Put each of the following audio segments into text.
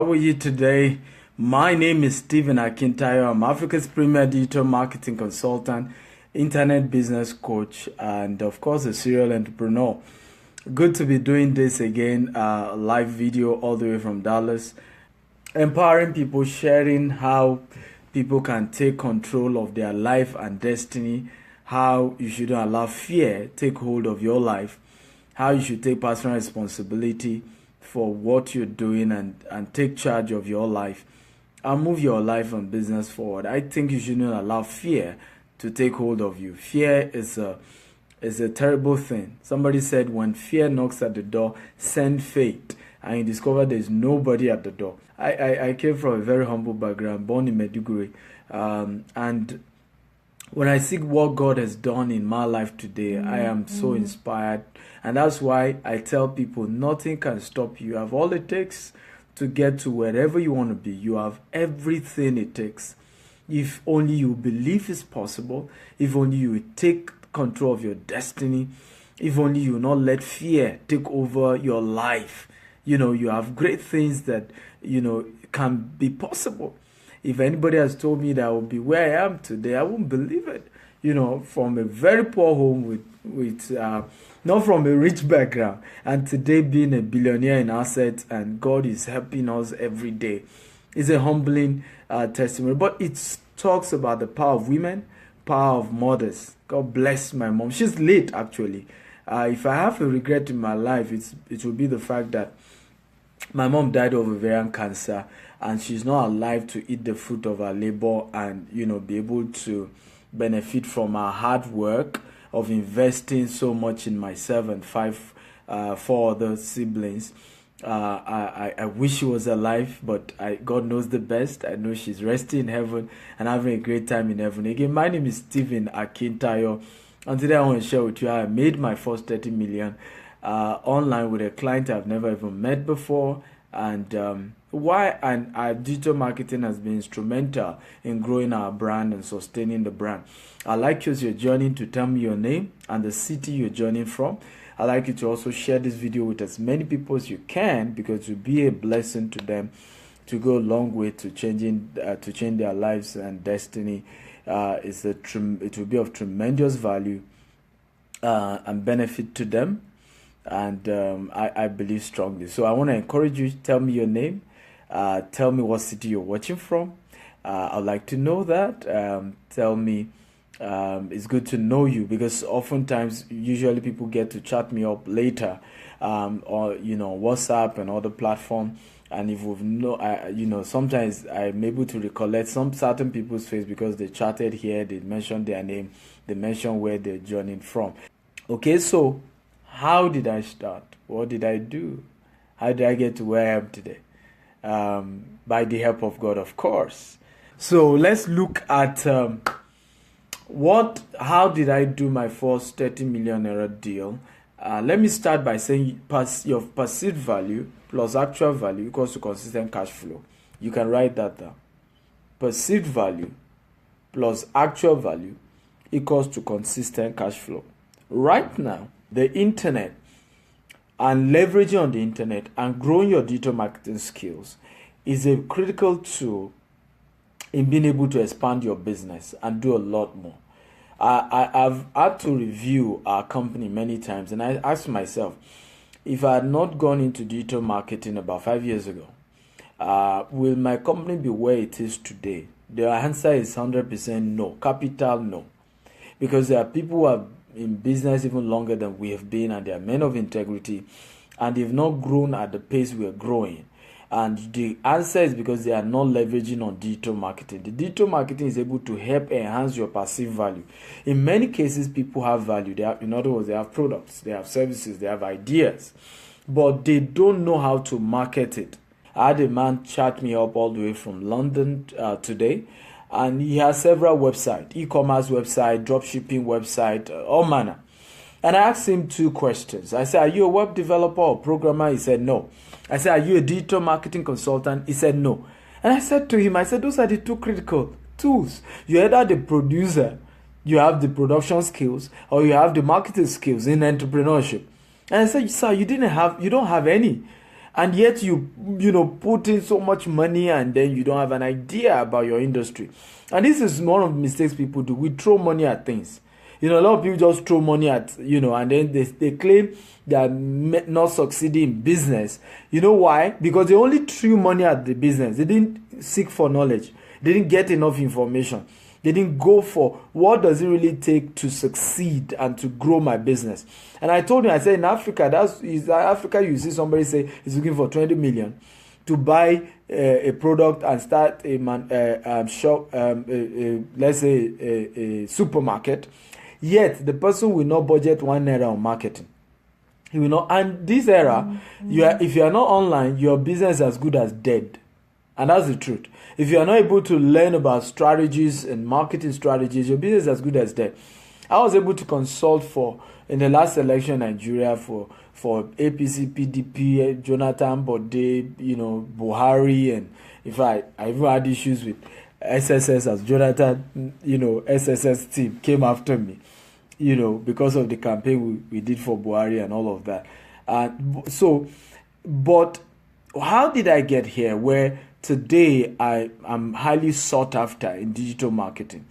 How are you today? My name is Stephen Akintayo. I'm Africa's premier digital marketing consultant, internet business coach, and of course, a serial entrepreneur. Good to be doing this again, live video all the way from Dallas, empowering people, sharing how people can take control of their life and destiny, how you shouldn't allow fear take hold of your life, how you should take personal responsibility for what you're doing and take charge of your life and move your life and business forward. I think you shouldn't allow fear to take hold of you. Fear is a terrible thing. Somebody said when fear knocks at the door, send faith. And you discover there's nobody at the door. I came from a very humble background, born in Meduguri. And when I see what God has done in my life today, I am so inspired. And that's why I tell people nothing can stop you. You have all it takes to get to wherever you want to be. You have everything it takes. If only you believe it's possible, if only you take control of your destiny, if only you not let fear take over your life. You have great things that, can be possible. If anybody has told me that I will be where I am today, I won't believe it. From a very poor home with not from a rich background, and today being a billionaire in assets, and God is helping us every day. It's a humbling testimony, but it talks about the power of women, power of mothers. God bless my mom. She's late, actually. If I have a regret in my life, it will be the fact that my mom died of ovarian cancer, and she's not alive to eat the fruit of her labor and be able to benefit from her hard work of investing so much in myself and four other siblings. I wish she was alive, but God knows the best. I know she's resting in heaven and having a great time in heaven. Again, my name is Stephen Akintayo, and today I want to share with you how I made my first 30 million online with a client I've never even met before, and why our digital marketing has been instrumental in growing our brand and sustaining the brand. I'd like you, as you're joining, to tell me your name and the city you're joining from. I'd like you to also share this video with as many people as you can, because it will be a blessing to them, to go a long way to change their lives and destiny. It will be of tremendous value and benefit to them, and I believe strongly. So I want to encourage you, tell me your name, tell me what city you're watching from. I'd like to know that. Tell me. It's good to know you, because oftentimes, usually people get to chat me up later, or WhatsApp and other platform. And if we've sometimes I'm able to recollect some certain people's face because they chatted here, they mentioned their name, they mentioned where they're joining from. Okay, so how did I start? What did I do? How did I get to where I am today? By the help of God, of course. So let's look at how did I do my first 30 million Naira deal. Let me start by saying your perceived value plus actual value equals to consistent cash flow. You can write that down. Perceived value plus actual value equals to consistent cash flow. Right now, the internet and leveraging on the internet and growing your digital marketing skills is a critical tool in being able to expand your business and do a lot more. I've had to review our company many times, and I asked myself, if I had not gone into digital marketing about 5 years ago, will my company be where it is today? The answer is 100% no. Capital no. Because there are people who are in business even longer than we have been, and they are men of integrity, and they've not grown at the pace we are growing. And the answer is because they are not leveraging on digital marketing. The digital marketing is able to help enhance your perceived value. In many cases, people have value. In other words, they have products, they have services, they have ideas, but they don't know how to market it. I had a man chat me up all the way from London today, and he has several websites, e-commerce website, dropshipping website, all manner. And I asked him 2 questions. I said, are you a web developer or programmer? He said, no. I said, are you a digital marketing consultant? He said, no. And I said to him, those are the 2 critical tools. You're either the producer, you have the production skills, or you have the marketing skills in entrepreneurship. And I said, sir, you don't have any. and yet you put in so much money and then you don't have an idea about your industry. And this is one of the mistakes people do. We throw money at things. A lot of people just throw money at, and then they claim they are not succeeding in business. You know why? Because they only threw money at the business. They didn't seek for knowledge. They didn't get enough information. They didn't go for what does it really take to succeed and to grow my business. And I told him, I said, in Africa, Africa, you see somebody say he's looking for 20 million to buy a product and start a shop, let's say a supermarket. Yet the person will not budget 1 naira on marketing. He will not. And this era, if you are not online, your business is as good as dead. And that's the truth. If you are not able to learn about strategies and marketing strategies, your business is as good as dead. I was able to consult in the last election in Nigeria for APC, PDP, Jonathan Bode, Buhari, and I even had issues with SSS as Jonathan, SSS team came after me, because of the campaign we did for Buhari and all of that. But how did I get here where today I'm highly sought after in digital marketing?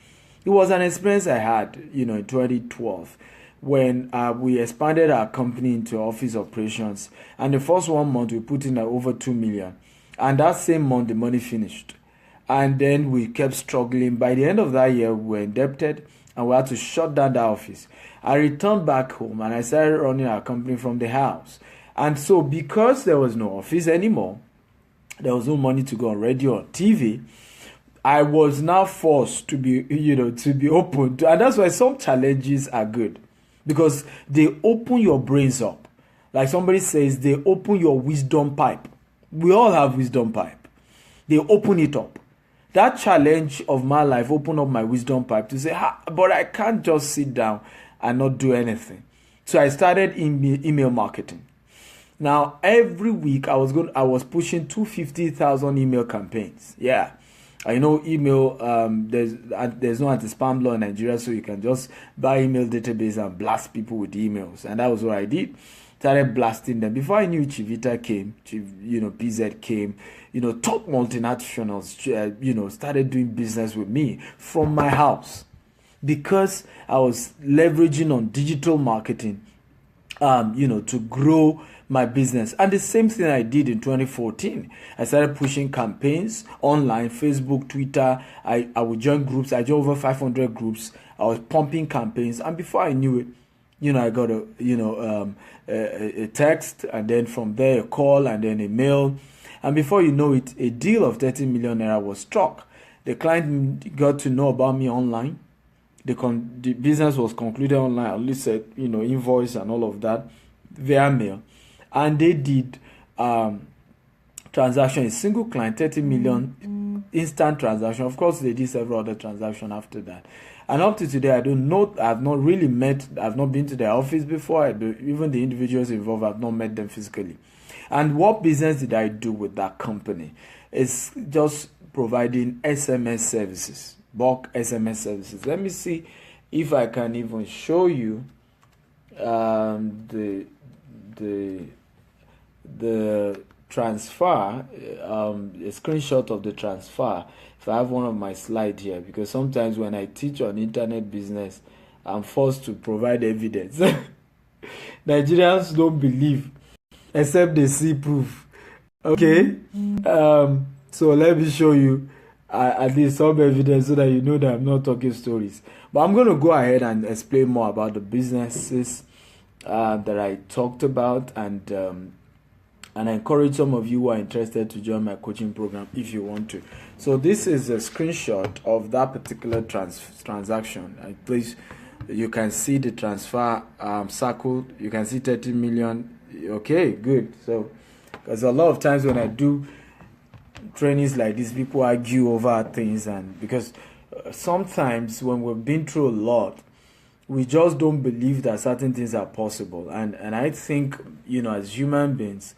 It was an experience I had, in 2012 when we expanded our company into office operations. And the first 1 month we put in over 2 million. And that same month the money finished. And then we kept struggling. By the end of that year, we were indebted and we had to shut down the office. I returned back home and I started running our company from the house. And so because there was no office anymore, there was no money to go on radio or TV, I was now forced to be open to, and that's why some challenges are good because they open your brains up. Like somebody says, they open your wisdom pipe. We all have wisdom pipe. They open it up. That challenge of my life opened up my wisdom pipe to say, but I can't just sit down and not do anything. So I started email marketing. Now every week I was pushing 250,000 email campaigns. Yeah. I know email, there's no anti-spam law in Nigeria, so you can just buy email database and blast people with emails. And that was what I did. Started blasting them. Before I knew Chivita came, PZ came, top multinationals, started doing business with me from my house because I was leveraging on digital marketing, to grow my business. And the same thing I did in 2014. I started pushing campaigns online, Facebook, Twitter. I would join groups. I joined over 500 groups. I was pumping campaigns. And before I knew it, I got a text, and then from there a call, and then a mail. And before you know it, a deal of 30 million naira was struck. The client got to know about me online. The business was concluded online. I only said, invoice and all of that via mail. And they did transaction, a single client, 30 million instant transaction. Of course, they did several other transactions after that. And up to today, I've not really I've not been to their office before. Even the individuals involved, I've not met them physically. And what business did I do with that company? It's just providing SMS services, bulk SMS services. Let me see if I can even show you the transfer, a screenshot of the transfer. If I have one of my slides here, because sometimes when I teach on internet business, I'm forced to provide evidence. Nigerians don't believe except they see proof. Okay, so let me show you at least some evidence so that you know that I'm not talking stories. But I'm going to go ahead and explain more about the businesses that I talked about, and I encourage some of you who are interested to join my coaching program if you want to. So this is a screenshot of that particular transaction. Please, you can see the transfer circle. You can see 30 million. Okay, good. So because a lot of times when I do trainings like this, people argue over things, and because sometimes when we've been through a lot, we just don't believe that certain things are possible. And I think, as human beings,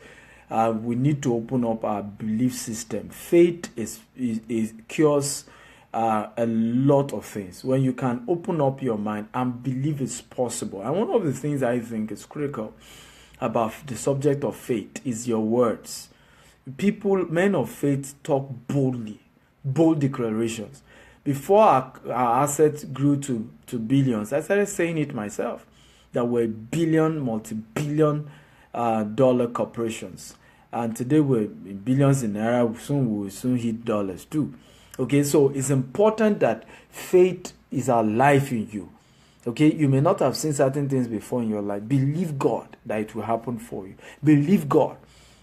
we need to open up our belief system. Faith is cures a lot of things. When you can open up your mind and believe it's possible. And one of the things I think is critical about the subject of faith is your words. People, men of faith, talk boldly, bold declarations. Before our assets grew to billions, I started saying it myself, that we're billion, multi-billion dollar corporations. And today we're in billions in Naira. We'll soon hit dollars too. Okay, so it's important that faith is alive in you. Okay, you may not have seen certain things before in your life. Believe God that it will happen for you. Believe God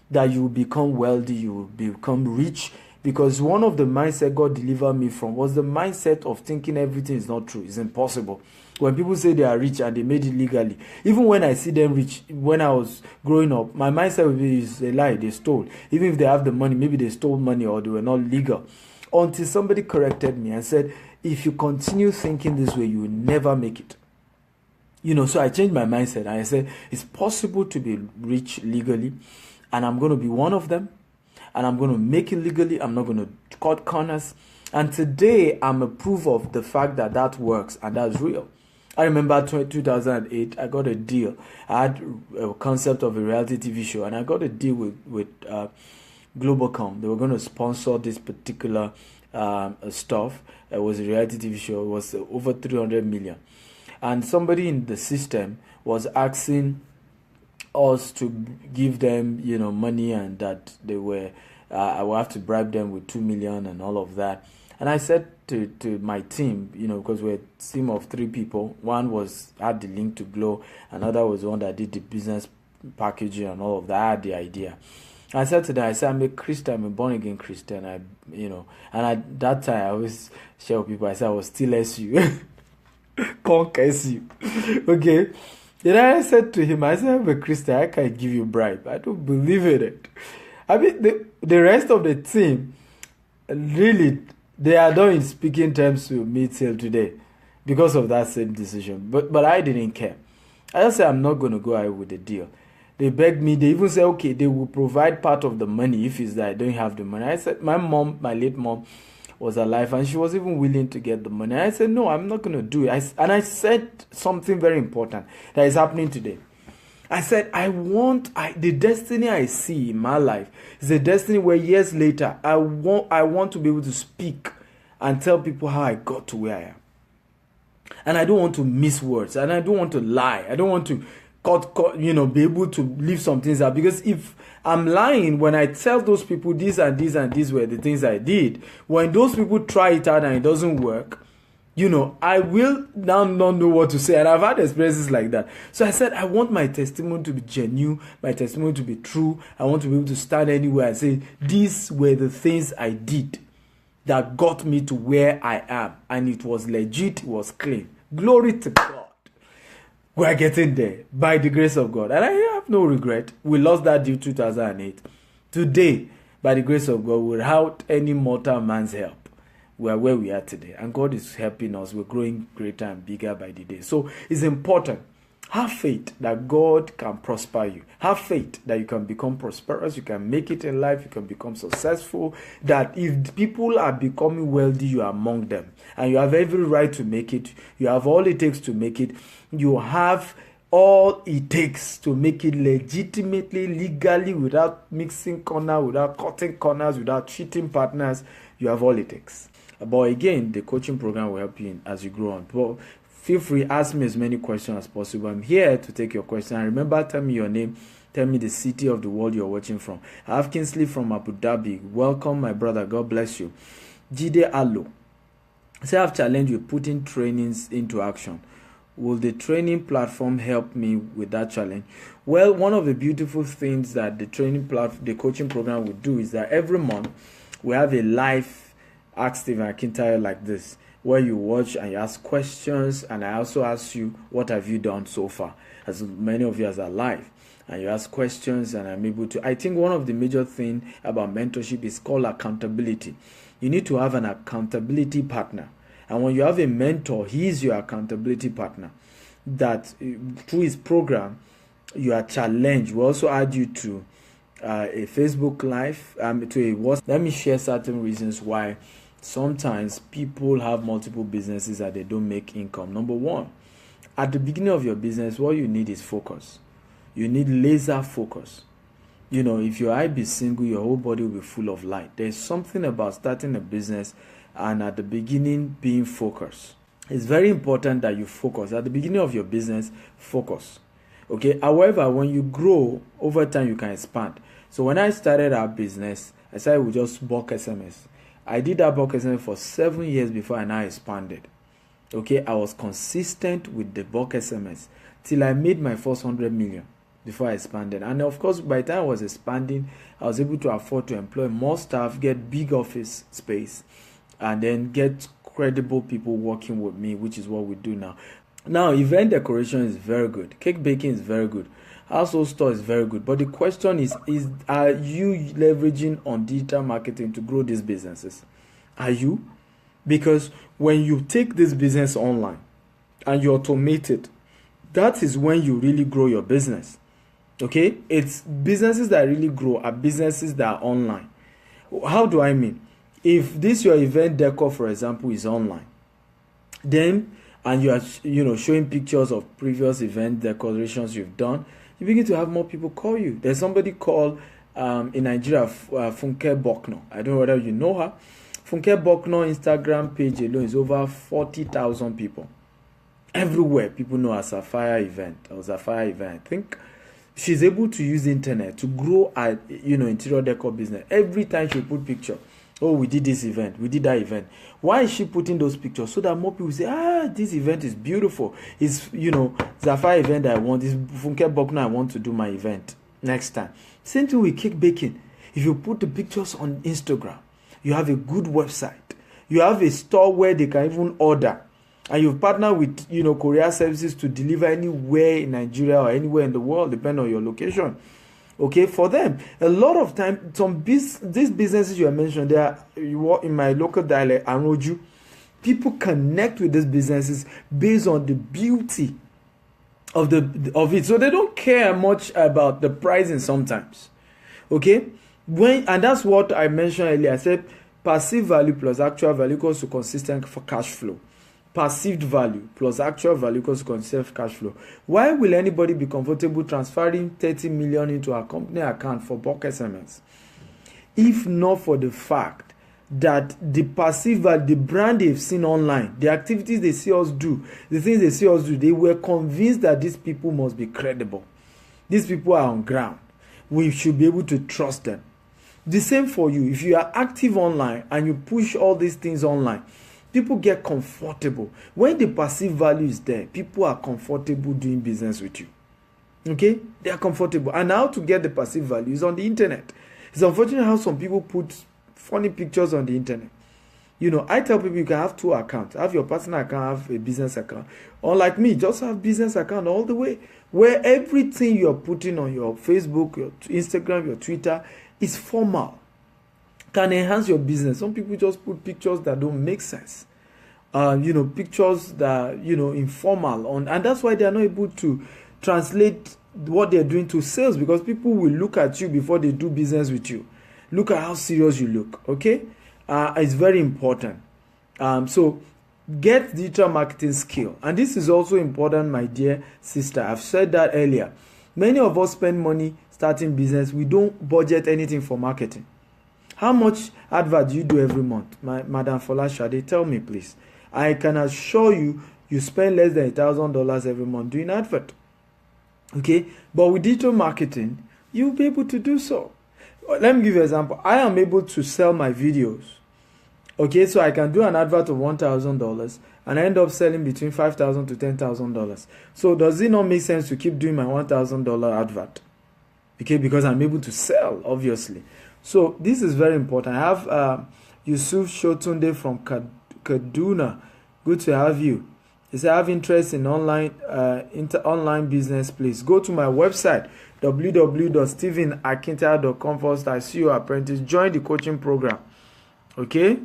that you will become wealthy, you will become rich. Because one of the mindset God delivered me from was the mindset of thinking everything is not true. It's impossible. When people say they are rich and they made it legally, even when I see them rich, when I was growing up, my mindset would be, is a lie, they stole. Even if they have the money, maybe they stole money or they were not legal. Until somebody corrected me and said, if you continue thinking this way, you will never make it. So I changed my mindset and I said, it's possible to be rich legally, and I'm going to be one of them, and I'm going to make it legally. I'm not going to cut corners. And today, I'm a proof of the fact that that works and that's real. I remember 2008, I got a deal. I had a concept of a reality TV show, and I got a deal with Globalcom. They were going to sponsor this particular stuff. It was a reality TV show. It was over 300 million. And somebody in the system was asking us to give them, money, and that they were, I will have to bribe them with 2 million and all of that. And I said to my team, because we're a team of 3 people. One had the link to Glow, another was the one that did the business packaging and all of that. I had the idea. I said to them, I'm a Christian, I'm a born again Christian. And at that time I always share with people, I said I was still SU. Conk SU. Okay. Then I said to him, I said, I'm a Christian, I can't give you bribe. I don't believe in it. I mean, the rest of the team, really, they are not in speaking terms to me till today because of that same decision. But I didn't care. I just said, I'm not going to go ahead with the deal. They begged me. They even said, okay, they will provide part of the money if it's that I don't have the money. I said, my late mom, was alive, and she was even willing to get the money. I said, no, I'm not going to do it. And I said something very important that is happening today. I said, the destiny I see in my life is a destiny where years later, I want to be able to speak and tell people how I got to where I am. And I don't want to miss words, and I don't want to lie. I don't want to be able to leave some things out, because if I'm lying when I tell those people this and this and these were the things I did, when those people try it out and it doesn't work, I will now not know what to say. And I've had experiences like that. So I said, I want my testimony to be genuine, my testimony to be true. I want to be able to stand anywhere and say, these were the things I did that got me to where I am. And it was legit, it was clean. Glory to God. We're getting there by the grace of God. And I have no regret. We lost that deal 2008. Today, by the grace of God, without any mortal man's help, we are where we are today. And God is helping us. We're growing greater and bigger by the day. So it's important. Have faith that God can prosper you. Have faith that you can become prosperous. You can make it in life. You can become successful. That if people are becoming wealthy, you are among them. And you have every right to make it. You have all it takes to make it. You have all it takes to make it legitimately, legally, without mixing corners, without cutting corners, without cheating partners. You have all it takes. But again, the coaching program will help you as you grow on. But feel free, ask me as many questions as possible. I'm here to take your question. And remember, tell me your name. Tell me the city of the world you're watching from. I have Kingsley from Abu Dhabi. Welcome, my brother. God bless you. Jide Allo. Say, I've challenged with putting trainings into action. Will the training platform help me with that challenge? Well, one of the beautiful things that the coaching program will do is that every month we have a live Ask Stephen Akintayo like this, where you watch and you ask questions, and I also ask you, what have you done so far? As many of you as are live, and you ask questions, and I'm able to. I think one of the major things about mentorship is called accountability. You need to have an accountability partner. And when you have a mentor, he is your accountability partner. That through his program, you are challenged. We also add you to a Facebook Live, to a WhatsApp. Let me share certain reasons why sometimes people have multiple businesses that they don't make income. Number one, at the beginning of your business, what you need is focus. You need laser focus. If your eye be single, your whole body will be full of light. There's something about starting a business and at the beginning being focused. It's very important that you focus. At the beginning of your business, focus. Okay. However, when you grow over time, you can expand. So when I started our business, I started with just bulk SMS. I did that bulk SMS for 7 years before I now expanded. Okay. I was consistent with the bulk SMS till I made my first 100 million before I expanded. And of course, by the time I was expanding, I was able to afford to employ more staff, get big office space, and then get credible people working with me, which is what we do now. Now, event decoration is very good. Cake baking is very good. Household store is very good. But the question is are you leveraging on digital marketing to grow these businesses? Are you? Because when you take this business online and you automate it, that is when you really grow your business. Okay? It's businesses that really grow are businesses that are online. How do I mean? If this your event decor, for example, is online, then and you are showing pictures of previous event decorations you've done, you begin to have more people call you. There's somebody called in Nigeria, Funke Bokno. I don't know whether you know her. Funke Bokno Instagram page alone is over 40,000 people. Everywhere people know a Sapphire event or Sapphire event. I think she's able to use the internet to grow a interior decor business. Every time she put picture, oh, we did this event, we did that event. Why is she putting those pictures? So that more people say, this event is beautiful. It's Sapphire event I want. It's Funke Bokno I want to do my event next time. Same thing with cake baking. If you put the pictures on Instagram, you have a good website. You have a store where they can even order. And you've partnered with, courier services to deliver anywhere in Nigeria or anywhere in the world, depending on your location. Okay, for them, a lot of time, these businesses you are mentioning, they are in my local dialect, Aroju. People connect with these businesses based on the beauty of it. So they don't care much about the pricing sometimes. Okay, and that's what I mentioned earlier. I said passive value plus actual value equals to consistent for cash flow. Perceived value plus actual value equals to consistent cash flow. Why will anybody be comfortable transferring 30 million into a company account for bulk SMS? If not for the fact that the perceived value, the brand they've seen online, the activities they see us do, the things they see us do, they were convinced that these people must be credible. These people are on ground. We should be able to trust them. The same for you. If you are active online and you push all these things online, people get comfortable. When the perceived value is there, people are comfortable doing business with you. Okay? They are comfortable. And how to get the perceived value is on the internet. It's unfortunate how some people put funny pictures on the internet. I tell people you can have 2 accounts. Have your personal account, have a business account. Unlike me, just have business account all the way. Where everything you're putting on your Facebook, your Instagram, your Twitter is formal. Can enhance your business. Some people just put pictures that don't make sense. Pictures that informal on, and that's why they are not able to translate what they're doing to sales, because people will look at you before they do business with you. Look at how serious you look. Okay, it's very important. So get digital marketing skill, and this is also important, my dear sister. I've said that earlier. Many of us spend money starting business. We don't budget anything for marketing. How much advert do you do every month? Madam Folashade, tell me please. I can assure you, you spend less than $1,000 every month doing advert. Okay? But with digital marketing, you'll be able to do so. Let me give you an example. I am able to sell my videos. Okay? So I can do an advert of $1,000 and I end up selling between $5,000 to $10,000. So does it not make sense to keep doing my $1,000 advert? Okay? Because I'm able to sell, obviously. So this is very important. I have Yusuf Shotunde from Kaduna. Good to have you. He said, I have interest in online business. Please go to my website www.stephenakinta.com/CEO apprentice. Join the coaching program. Okay,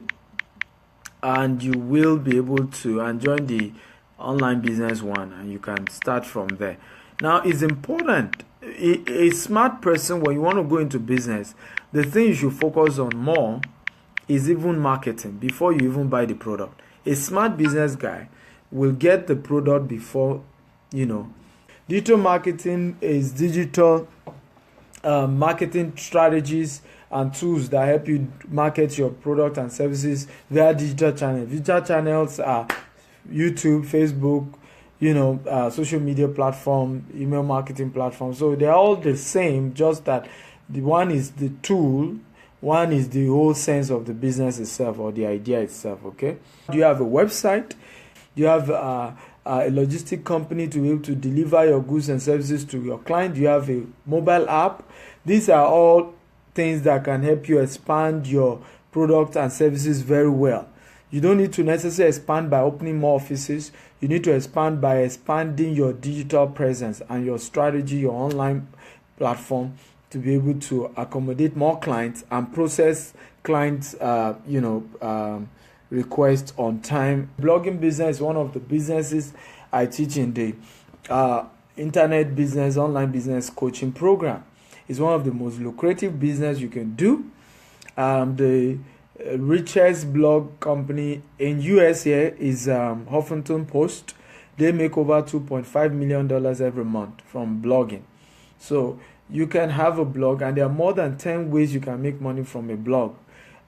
and you will be able to join the online business one, and you can start from there. Now, it's important. A smart person, when you want to go into business, the thing you should focus on more is even marketing before you even buy the product. A smart business guy will get the product before, Digital marketing is digital marketing strategies and tools that help you market your product and services via digital channels. Digital channels are YouTube, Facebook, social media platform, email marketing platform. So they're all the same, just that the one is the tool, one is the whole sense of the business itself or the idea itself. Okay. Do you have a website? Do you have a logistic company to be able to deliver your goods and services to your client? Do you have a mobile app? These are all things that can help you expand your product and services very well. You don't need to necessarily expand by opening more offices. You need to expand by expanding your digital presence and your strategy, your online platform, to be able to accommodate more clients and process clients, requests on time. Blogging business is one of the businesses I teach in the internet business, online business coaching program. It's one of the most lucrative business you can do. The richest blog company in US here is Huffington Post. They make over $2.5 million every month from blogging. So you can have a blog, and there are more than 10 ways you can make money from a blog.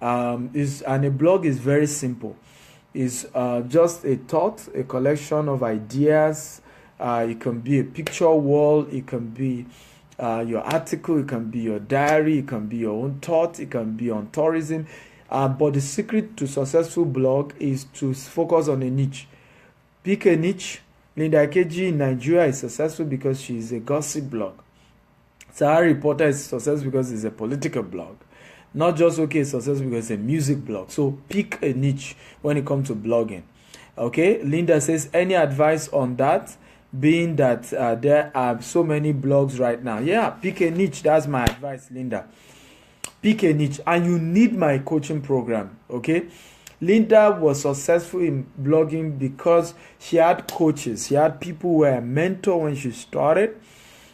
And a blog is very simple. It's just a thought, a collection of ideas. It can be a picture wall. It can be your article. It can be your diary. It can be your own thought. It can be on tourism. But the secret to successful blog is to focus on a niche. Pick a niche. Linda Ikeji in Nigeria is successful because she is a gossip blog. Sahara Reporter is successful because it's a political blog. Not just successful because it's a music blog. So pick a niche when it comes to blogging. Okay, Linda says, any advice on that? Being that there are so many blogs right now. Yeah, pick a niche. That's my advice, Linda. Pick a niche, and you need my coaching program. Okay, Linda was successful in blogging because she had coaches. She had people who were a mentor when she started.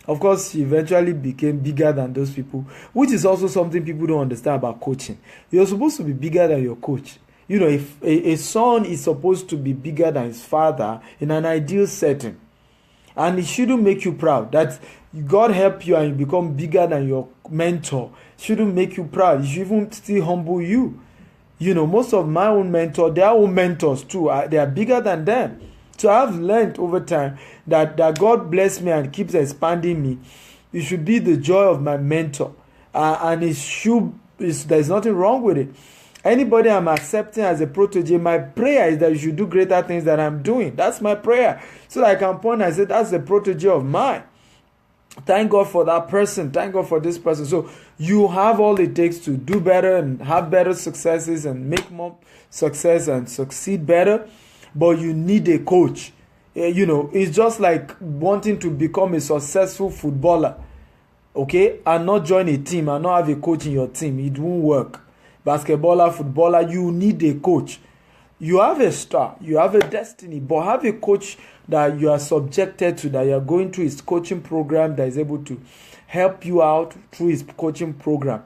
Of course, she eventually became bigger than those people, which is also something people don't understand about coaching. You're supposed to be bigger than your coach. If a son is supposed to be bigger than his father in an ideal setting, and it shouldn't make you proud that God help you and you become bigger than your mentor. It shouldn't make you proud. It should even still humble you. Most of my own mentors, their own mentors too, they are bigger than them. So I've learned over time that God bless me and keeps expanding me. It should be the joy of my mentor. And there's nothing wrong with it. Anybody I'm accepting as a protege, my prayer is that you should do greater things than I'm doing. That's my prayer. So that I can point and say, that's a protege of mine. Thank God for that person. Thank God for this person. So you have all it takes to do better and have better successes and make more success and succeed better. But you need a coach. It's just like wanting to become a successful footballer, okay, and not join a team and not have a coach in your team. It won't work. Basketballer, footballer, you need a coach. You have a star, you have a destiny, but have a coach that you are subjected to, that you are going through his coaching program, that is able to help you out through his coaching program.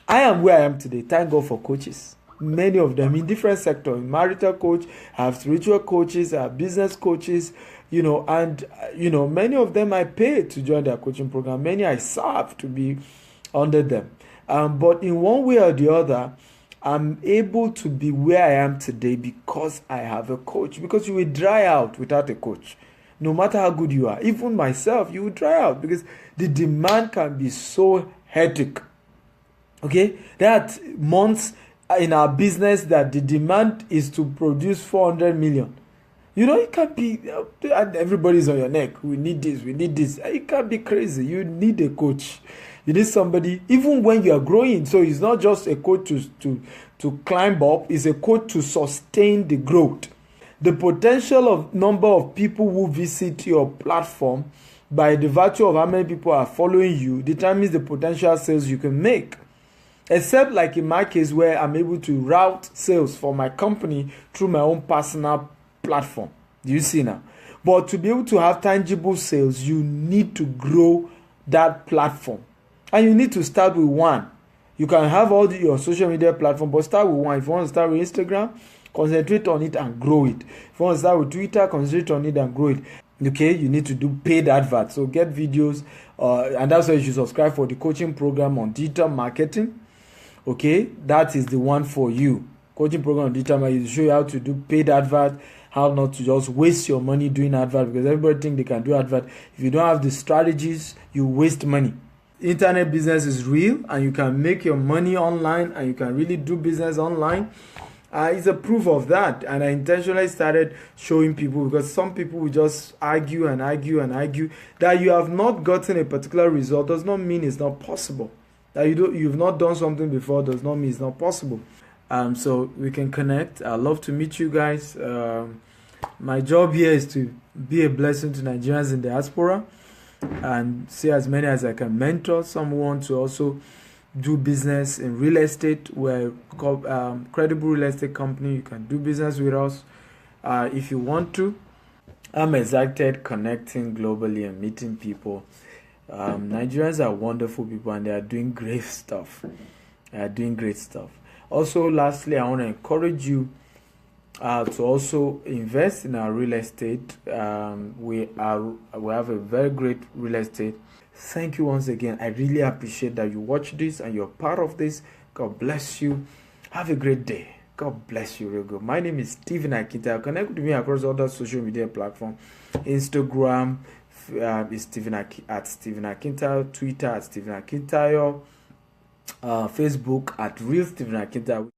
I am where I am today. Thank God for coaches. Many of them in different sectors. Marital coach, I have spiritual coaches, I have business coaches, and many of them I paid to join their coaching program. Many I serve to be under them. But in one way or the other, I'm able to be where I am today because I have a coach. Because you will dry out without a coach. No matter how good you are, even myself, you will dry out because the demand can be so hectic. Okay, that months in our business that the demand is to produce 400 million. It can be, and everybody's on your neck. We need this, we need this. It can be crazy. You need a coach. You need somebody, even when you are growing. So it's not just a coach to climb up, it's a coach to sustain the growth. The potential of number of people who visit your platform by the virtue of how many people are following you determines the potential sales you can make. Except like in my case where I'm able to route sales for my company through my own personal platform. Do you see now? But to be able to have tangible sales, you need to grow that platform. And you need to start with one. You can have all your social media platform, but start with one. If you want to start with Instagram, concentrate on it and grow it. If you want to start with Twitter, concentrate on it and grow it. If Okay, you need to do paid adverts. So get videos, and that's why you should subscribe for the coaching program on digital marketing. Okay, that is the one for you. Coaching program on digital marketing, show you how to do paid advert, how not to just waste your money doing advert, because everybody think they can do advert. If you don't have the strategies, you waste money. Internet business is real, and you can make your money online, and you can really do business online. It's a proof of that, and I intentionally started showing people, because some people will just argue and argue and argue. That you have not gotten a particular result does not mean it's not possible. That you've not done something before does not mean it's not possible. So we can connect. I'd love to meet you guys. My job here is to be a blessing to Nigerians in diaspora and see as many as I can mentor. Some want to also do business in real estate. We're a credible real estate company. You can do business with us if you want to. I'm excited connecting globally and meeting people. Nigerians are wonderful people, and they are doing great stuff. Also, lastly, I want to encourage you to also invest in our real estate. We have a very great real estate. Thank you once again. I really appreciate that you watch this and you're part of this. God bless you. Have a great day. God bless you real good. My name is Stephen Akintayo. Connect with me across other social media platforms. Instagram is Stephen Akintayo. Twitter at Stephen Akintayo. Facebook at Real Stephen Akintayo.